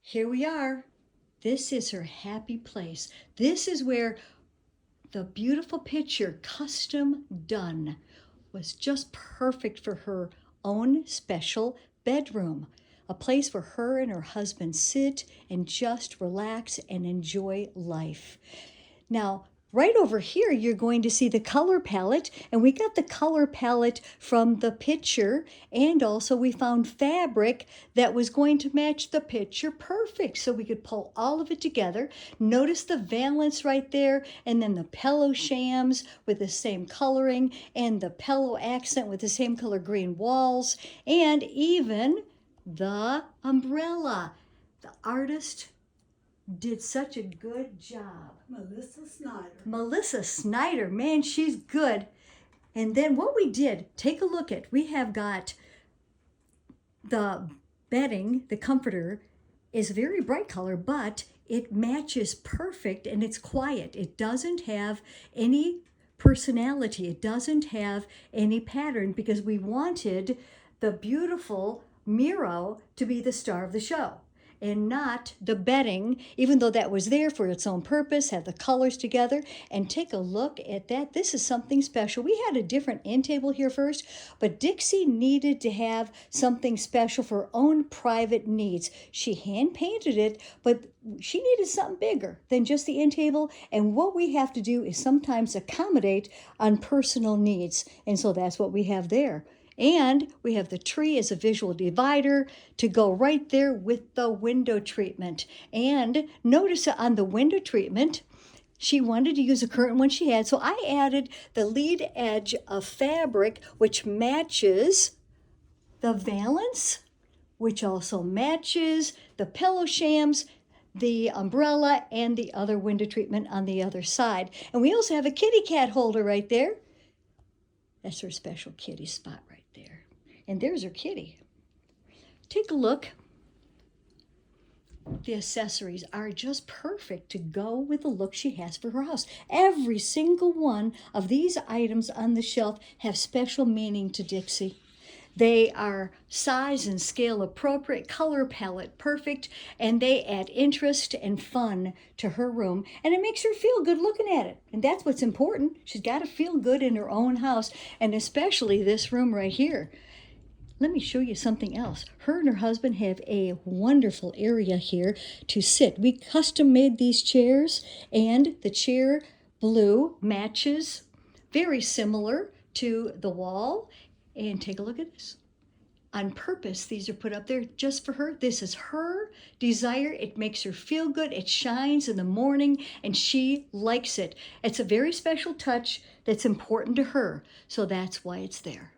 Here we are. This is her happy place. This is where the beautiful picture, custom done, was just perfect for her own special bedroom. A place where her and her husband sit and just relax and enjoy life. Now, right over here, you're going to see the color palette, and we got the color palette from the picture, and also we found fabric that was going to match the picture perfect, so we could pull all of it together. Notice the valance right there, and then the pillow shams with the same coloring, and the pillow accent with the same color green walls, and even the umbrella. The artist did such a good job. Melissa Snyder, man, she's good. And then what we did, take a look at, we have got the bedding, the comforter, is a very bright color, but it matches perfect and it's quiet. It doesn't have any personality. It doesn't have any pattern because we wanted the beautiful Miro to be the star of the show and not the bedding, even though that was there for its own purpose, have the colors together. And take a look at that. This is something special. We had a different end table here first, but Dixie needed to have something special for her own private needs. She hand painted it, but she needed something bigger than just the end table. And what we have to do is sometimes accommodate on personal needs. And so that's what we have there. And we have the tree as a visual divider to go right there with the window treatment. And notice on the window treatment, she wanted to use a current one she had. So I added the lead edge of fabric, which matches the valance, which also matches the pillow shams, the umbrella, and the other window treatment on the other side. And we also have a kitty cat holder right there. That's her special kitty spot right there. And there's her kitty. Take a look. The accessories are just perfect to go with the look she has for her house. Every single one of these items on the shelf have special meaning to Dixie. They are size and scale appropriate, color palette perfect, and they add interest and fun to her room, and it makes her feel good looking at it. And that's what's important. She's got to feel good in her own house, and especially this room right here. Let me show you something else. Her and her husband have a wonderful area here to sit. We custom made these chairs, and the chair blue matches very similar to the wall. And take a look at this. On purpose, these are put up there just for her. This is her desire. It makes her feel good. It shines in the morning, and she likes it. It's a very special touch that's important to her, so that's why it's there.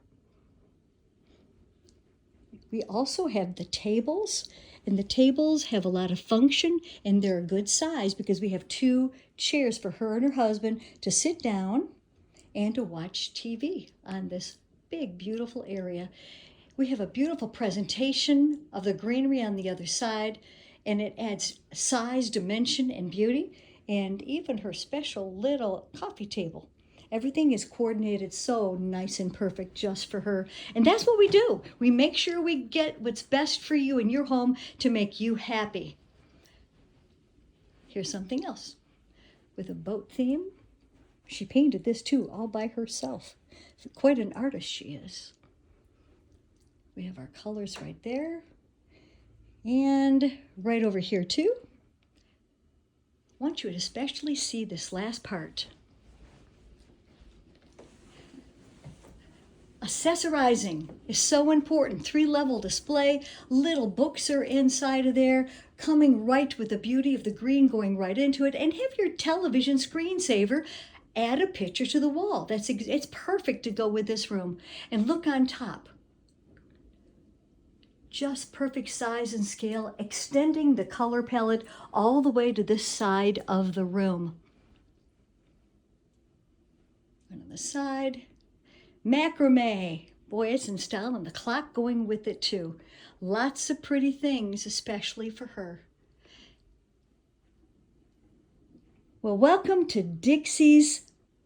We also have the tables, and the tables have a lot of function, and they're a good size because we have 2 chairs for her and her husband to sit down and to watch TV on this big, beautiful area. We have a beautiful presentation of the greenery on the other side, and it adds size, dimension, and beauty, and even her special little coffee table. Everything is coordinated so nice and perfect just for her. And that's what we do. We make sure we get what's best for you in your home to make you happy. Here's something else with a boat theme. She painted this too, all by herself. Quite an artist she is. We have our colors right there. And right over here too. I want you to especially see this last part. Accessorizing is so important. 3-level display. Little books are inside of there, coming right with the beauty of the green going right into it. And have your television screensaver add a picture to the wall. It's perfect to go with this room. And look on top. Just perfect size and scale, extending the color palette all the way to this side of the room. And on the side, macrame. Boy, it's in style, and the clock going with it too. Lots of pretty things, especially for her. Well, welcome to Dixie's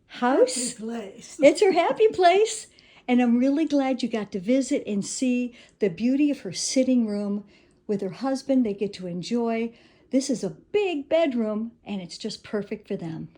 house. Happy place. It's her happy place. And I'm really glad you got to visit and see the beauty of her sitting room with her husband. They get to enjoy. This is a big bedroom, and it's just perfect for them.